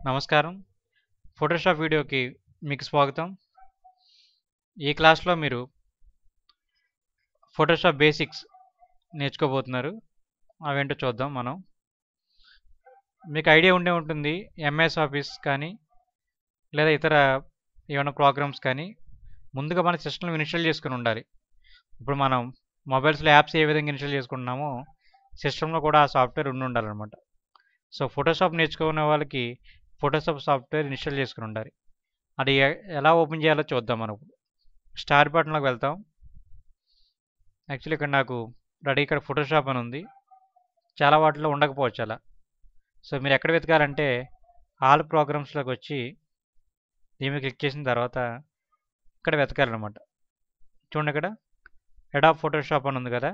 నమస్కారం. ఫోటోషాప్ వీడియోకి మీకు స్వాగతం. ఈ క్లాస్లో మీరు ఫోటోషాప్ బేసిక్స్ నేర్చుకోబోతున్నారు. అవేంటో చూద్దాం మనం. మీకు ఐడియా ఉండే ఉంటుంది ఎంఎస్ ఆఫీస్ కానీ లేదా ఇతర ఏమైనా ప్రోగ్రామ్స్ కానీ ముందుగా మన సిస్టంలో ఇన్స్టాల్ చేసుకుని ఉండాలి. ఇప్పుడు మనం మొబైల్స్లో యాప్స్ ఏ విధంగా ఇన్స్టాల్ చేసుకుంటున్నామో సిస్టంలో కూడా ఆ సాఫ్ట్వేర్ ఉండాలన్నమాట. సో ఫోటోషాప్ నేర్చుకునే వాళ్ళకి ఫోటోషాప్ సాఫ్ట్వేర్ ఇన్స్టాల్ చేసుకుని ఉండాలి. అది ఎలా ఓపెన్ చేయాలో చూద్దాం మనం. స్టార్ బటన్లోకి వెళ్తాం. యాక్చువల్లీ ఇక్కడ నాకు ఇక్కడ ఫోటోషాప్ అని ఉంది. చాలా వాటిలో ఉండకపోవచ్చు అలా. సో మీరు ఎక్కడ వెతకాలంటే ఆల్ ప్రోగ్రామ్స్లోకి వచ్చి దీని మీద క్లిక్ చేసిన తర్వాత ఇక్కడ వెతకాలన్నమాట. చూడండి ఇక్కడ అడాబ్ ఫోటోషాప్ అని ఉంది కదా.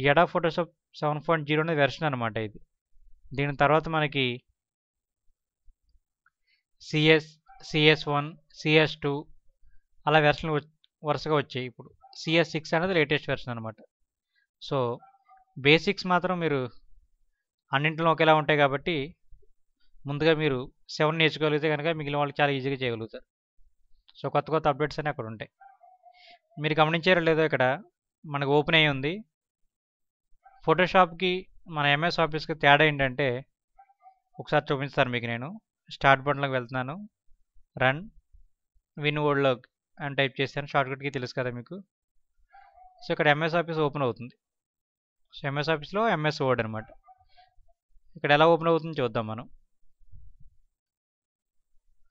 ఈ అడాబ్ ఫోటోషాప్ 7.0 అనేది వెర్షన్ అనమాట ఇది. దీని తర్వాత మనకి CS1, CS2 అలా వెర్షన్లు వరుసగా వచ్చాయి. ఇప్పుడు CS6 అనేది లేటెస్ట్ వెర్షన్ అనమాట. సో బేసిక్స్ మాత్రం మీరు అన్నింటిలో ఒకేలా ఉంటాయి కాబట్టి ముందుగా మీరు 7 నేర్చుకోగలిగితే కనుక మిగిలిన వాళ్ళు చాలా ఈజీగా చేయగలుగుతారు. సో కొత్త కొత్త అప్డేట్స్ అన్నీ అక్కడ ఉంటాయి. మీరు గమనించారో లేదో ఇక్కడ మనకు ఓపెన్ అయ్యి ఉంది. ఫోటోషాప్కి మన ఎంఎస్ ఆఫీస్కి తేడా ఏంటంటే ఒకసారి చూపిస్తాను మీకు. నేను స్టార్ట్ బటన్లోకి వెళ్తున్నాను. రన్ విన్ వర్డ్లో అని టైప్ చేస్తాను. షార్ట్కట్కి తెలుసు కదా మీకు. సో ఇక్కడ ఎంఎస్ ఆఫీస్ ఓపెన్ అవుతుంది. సో ఎంఎస్ ఆఫీస్లో ఎంఎస్ వర్డ్ అనమాట. ఇక్కడ ఎలా ఓపెన్ అవుతుందో చూద్దాం మనం.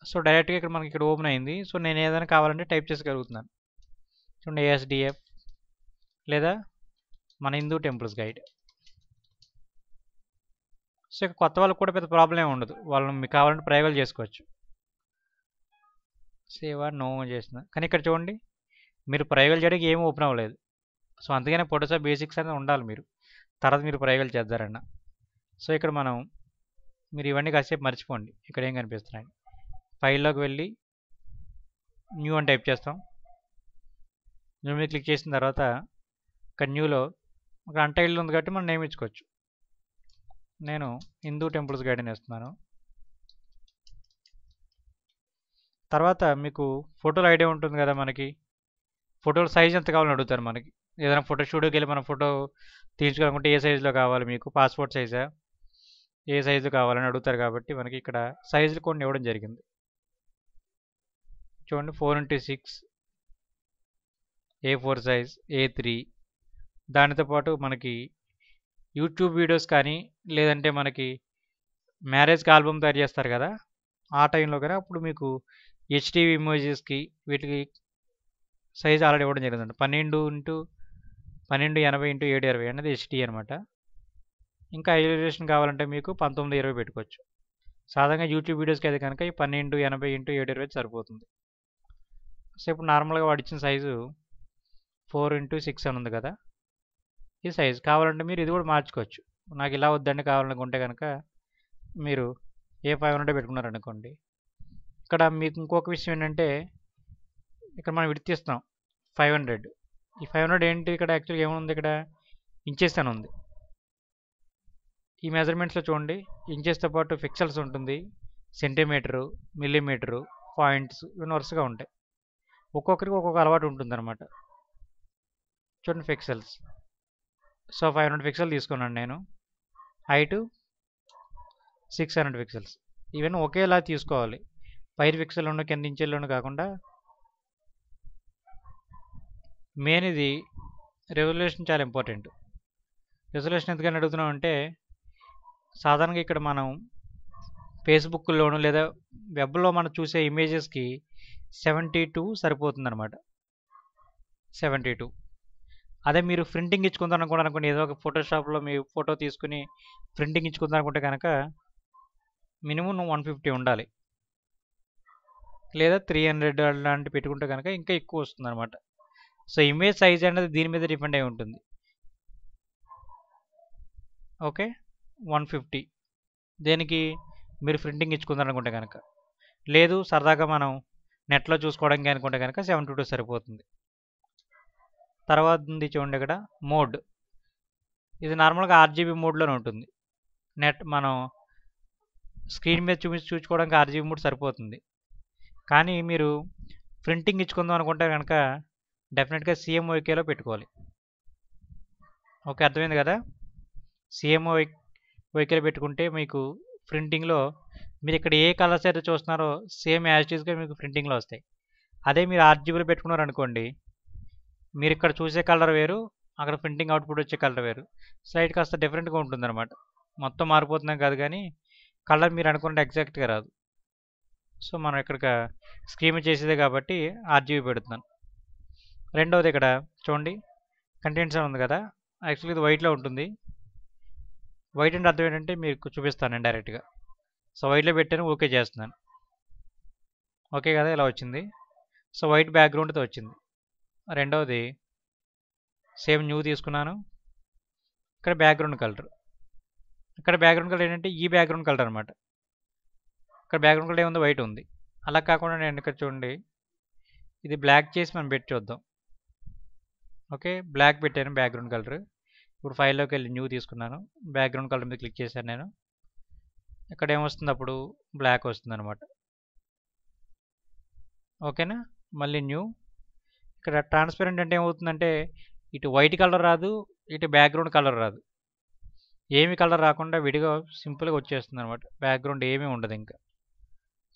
సో డైరెక్ట్గా ఇక్కడ మనకి ఇక్కడ ఓపెన్ అయింది. సో నేను ఏదైనా కావాలంటే టైప్ చేసుకోగలుగుతున్నాను. చూడండి ASDF లేదా మన హిందూ టెంపుల్స్ గైడ్. సో ఇక కొత్త వాళ్ళకి కూడా పెద్ద ప్రాబ్లం ఏమి ఉండదు. వాళ్ళని మీకు కావాలంటే ప్రయోగాలు చేసుకోవచ్చు. సేవ్ ఆర్ నో చేసిన కానీ ఇక్కడ చూడండి మీరు ప్రయోగాలు చేయడానికి ఏమీ ఓపెన్ అవ్వలేదు. సో అందుకనే ఫోటోషాప్ బేసిక్స్ అనేది ఉండాలి మీరు. తర్వాత మీరు ప్రయోగాలు చేద్దారన్న. సో ఇక్కడ మీరు ఇవన్నీ కాసేపు మర్చిపోండి. ఇక్కడ ఏం కనిపిస్తున్నాయి. ఫైల్లోకి వెళ్ళి న్యూ అని టైప్ చేస్తాం. న్యూ మీద క్లిక్ చేసిన తర్వాత ఇక్కడ న్యూలో ఒక అన్టైటిల్ ఉంది కాబట్టి మనం నేమ్ ఇచ్చుకోవచ్చు. నేను హిందూ టెంపుల్స్ గైడ్ అని వేస్తున్నాను. తర్వాత మీకు ఫోటోలు ఐడియా ఉంటుంది కదా మనకి. ఫోటోల సైజ్ ఎంత కావాలని అడుగుతారు మనకి. ఏదైనా ఫోటో స్టూడియోకి వెళ్ళి మనం ఫోటో తీయించుకోవాలనుకుంటే ఏ సైజులో కావాలి మీకు, పాస్పోర్ట్ సైజా, ఏ సైజు కావాలని అడుగుతారు కాబట్టి మనకి ఇక్కడ సైజులు కొన్ని ఇవ్వడం జరిగింది. చూడండి 4x6 A4 సైజ్, A3. దానితో పాటు మనకి యూట్యూబ్ వీడియోస్ కానీ లేదంటే మనకి మ్యారేజ్కి ఆల్బమ్ తయారు చేస్తారు కదా, ఆ టైంలో కానీ అప్పుడు మీకు HDV ఇమోజెస్కి వీటికి సైజ్ ఆల్రెడీ ఇవ్వడం జరిగిందండి. 12x1280x720 అనేది HD అనమాట. ఇంకా ఐజోలేషన్ కావాలంటే మీకు 1920 పెట్టుకోవచ్చు. సాధారణంగా యూట్యూబ్ వీడియోస్కి అయితే కనుక ఈ 1280x720 సరిపోతుంది. సో ఇప్పుడు నార్మల్గా వాడు ఇచ్చిన సైజు 4x6 అని ఉంది కదా, ఈ సైజు కావాలంటే మీరు ఇది కూడా మార్చుకోవచ్చు. నాకు ఇలా వద్దండి కావాలనుకుంటే కనుక మీరు A500 పెట్టుకున్నారనుకోండి. ఇక్కడ మీకు ఇంకొక విషయం ఏంటంటే ఇక్కడ మనం విడతీస్తున్నాం 500. ఈ 500 ఏంటి ఇక్కడ యాక్చువల్గా ఏముంది, ఇక్కడ ఇంచెస్ అని ఉంది. ఈ మెజర్మెంట్స్లో చూడండి ఇంచెస్తో పాటు పిక్సెల్స్ ఉంటుంది, సెంటీమీటరు, మిల్లీమీటరు, పాయింట్స్ ఇవన్నీ వరుసగా ఉంటాయి. ఒక్కొక్కరికి ఒక్కొక్క అలవాటు ఉంటుంది అనమాట. చూడండి పిక్సెల్స్. సో 500 పిక్సెల్ తీసుకున్నాను నేను. Height 600 pixels. ఇవన్నీ ఒకేలా తీసుకోవాలి. పైన పిక్సెల్ ఉన్న కింద ఇంచెల్లోనూ కాకుండా. మెయిన్ ఇది రెజల్యూషన్ చాలా ఇంపార్టెంట్. రెజల్యూషన్ ఎందుకని అడుగుతున్నాం అంటే సాధారణంగా ఇక్కడ మనం ఫేస్బుక్లోను లేదా వెబ్లో మనం చూసే ఇమేజెస్కి 72 సరిపోతుంది అనమాట. 72. అదే మీరు ప్రింటింగ్ ఇచ్చుకుందాం అనుకోండి, ఏదో ఒక ఫోటోషాప్లో మీ ఫోటో తీసుకుని ప్రింటింగ్ ఇచ్చుకుందాం అనుకుంటే కనుక మినిమం 150 ఉండాలి, లేదా 300 అలాంటి పెట్టుకుంటే కనుక ఇంకా ఎక్కువ వస్తుంది అనమాట. సో ఇమేజ్ సైజ్ అనేది దీని మీద డిపెండ్ అయి ఉంటుంది. ఓకే, 150 దేనికి మీరు ప్రింటింగ్ ఇచ్చుకుందాం అనుకుంటే కనుక. లేదు సరదాగా మనం నెట్లో చూసుకోవడానికి అనుకుంటే కనుక 72 సరిపోతుంది. తర్వాత ఉంది చూడండి ఇక్కడ మోడ్. ఇది నార్మల్గా RGB మోడ్లోనే ఉంటుంది. నెట్ మనం స్క్రీన్ మీద చూసుకోవడానికి ఆర్జీబీ మోడ్ సరిపోతుంది. కానీ మీరు ప్రింటింగ్ ఇచ్చుకుందాం అనుకుంటే కనుక డెఫినెట్గా సిఎంఓకేలో పెట్టుకోవాలి. ఓకే, అర్థమైంది కదా. సిఎంఓకేలో పెట్టుకుంటే మీకు ప్రింటింగ్లో మీరు ఇక్కడ ఏ కలర్స్ అయితే చూస్తున్నారో సేమ్ యాజ్ టీజ్గా మీకు ప్రింటింగ్లో వస్తాయి. అదే మీరు ఆర్జీబీలో పెట్టుకున్నారు అనుకోండి, మీరు ఇక్కడ చూసే కలర్ వేరు, అక్కడ ప్రింటింగ్ అవుట్పుట్ వచ్చే కలర్ వేరు, స్లైడ్ కాస్త డిఫరెంట్గా ఉంటుందన్నమాట. మొత్తం మారిపోతున్నాం కాదు కానీ కలర్ మీరు అనుకున్నట్టు ఎగ్జాక్ట్గా రాదు. సో మనం ఇక్కడ స్క్రీన్ చేసేదే కాబట్టి ఆర్జీబీ పెడుతున్నాను. రెండవది ఇక్కడ చూడండి, కంటెంట్స్ ఉంది కదా, యాక్చువల్లీ ఇది వైట్లో ఉంటుంది. వైట్ అంటే అర్థం ఏంటంటే మీకు చూపిస్తాను నేను డైరెక్ట్గా. సో వైట్లో పెట్టాను, ఓకే చేస్తున్నాను. ఓకే కదా, ఇలా వచ్చింది. సో వైట్ బ్యాక్గ్రౌండ్తో వచ్చింది. రెండవది సేమ్ న్యూ తీసుకున్నాను. ఇక్కడ బ్యాక్గ్రౌండ్ కలర్, ఇక్కడ బ్యాక్గ్రౌండ్ కలర్ ఏంటంటే ఈ బ్యాక్గ్రౌండ్ కలర్ అనమాట. ఇక్కడ బ్యాక్గ్రౌండ్ కలర్ ఏముంది, వైట్ ఉంది. అలా కాకుండా నేను ఇక్కడ చూడండి, ఇది బ్లాక్ చేసి మనం పెట్టి చూద్దాం. ఓకే, బ్లాక్ పెట్టాను బ్యాక్గ్రౌండ్ కలర్. ఇప్పుడు ఫైల్లోకి వెళ్ళి న్యూ తీసుకున్నాను, బ్యాక్గ్రౌండ్ కలర్ మీద క్లిక్ చేశాను నేను. ఇక్కడ ఏమొస్తుంది, అప్పుడు బ్లాక్ వస్తుంది అనమాట. ఓకేనా, మళ్ళీ న్యూ. ఇక్కడ ట్రాన్స్పరెంట్ అంటే ఏమవుతుందంటే ఇటు వైట్ కలర్ రాదు, ఇటు బ్యాక్గ్రౌండ్ కలర్ రాదు, ఏమి కలర్ రాకుండా విడిగా సింపుల్గా వచ్చేస్తుంది అనమాట. బ్యాక్గ్రౌండ్ ఏమీ ఉండదు ఇంకా.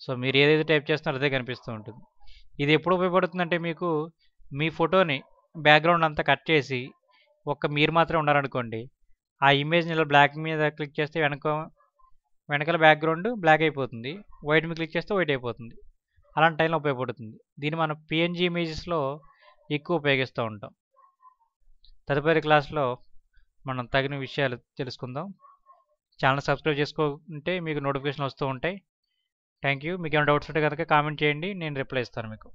సో మీరు ఏదైతే టైప్ చేస్తున్నారో అదే కనిపిస్తూ ఉంటుంది. ఇది ఎప్పుడు ఉపయోగపడుతుందంటే మీకు మీ ఫోటోని బ్యాక్గ్రౌండ్ అంతా కట్ చేసి మీరు మాత్రమే ఉన్నారనుకోండి, ఆ ఇమేజ్ని ఇలా బ్లాక్ మీద క్లిక్ చేస్తే వెనకాల బ్యాక్గ్రౌండ్ బ్లాక్ అయిపోతుంది, వైట్ మీద క్లిక్ చేస్తే వైట్ అయిపోతుంది. అలాంటి టైంలో ఉపయోగపడుతుంది. దీన్ని మనం పిఎన్జీ ఇమేజెస్లో ఎక్కువ ఉపయోగిస్తూ ఉంటాం. తదుపరి క్లాస్లో మనం తగిన విషయాలు తెలుసుకుందాం. ఛానల్ సబ్స్క్రైబ్ చేసుకుంటే మీకు నోటిఫికేషన్ వస్తూ ఉంటాయి. Thank you. మీకు ఏమైనా డౌట్స్ ఉంటే కనుక కామెంట్ చేయండి, నేను రిప్లై ఇస్తాను మీకు.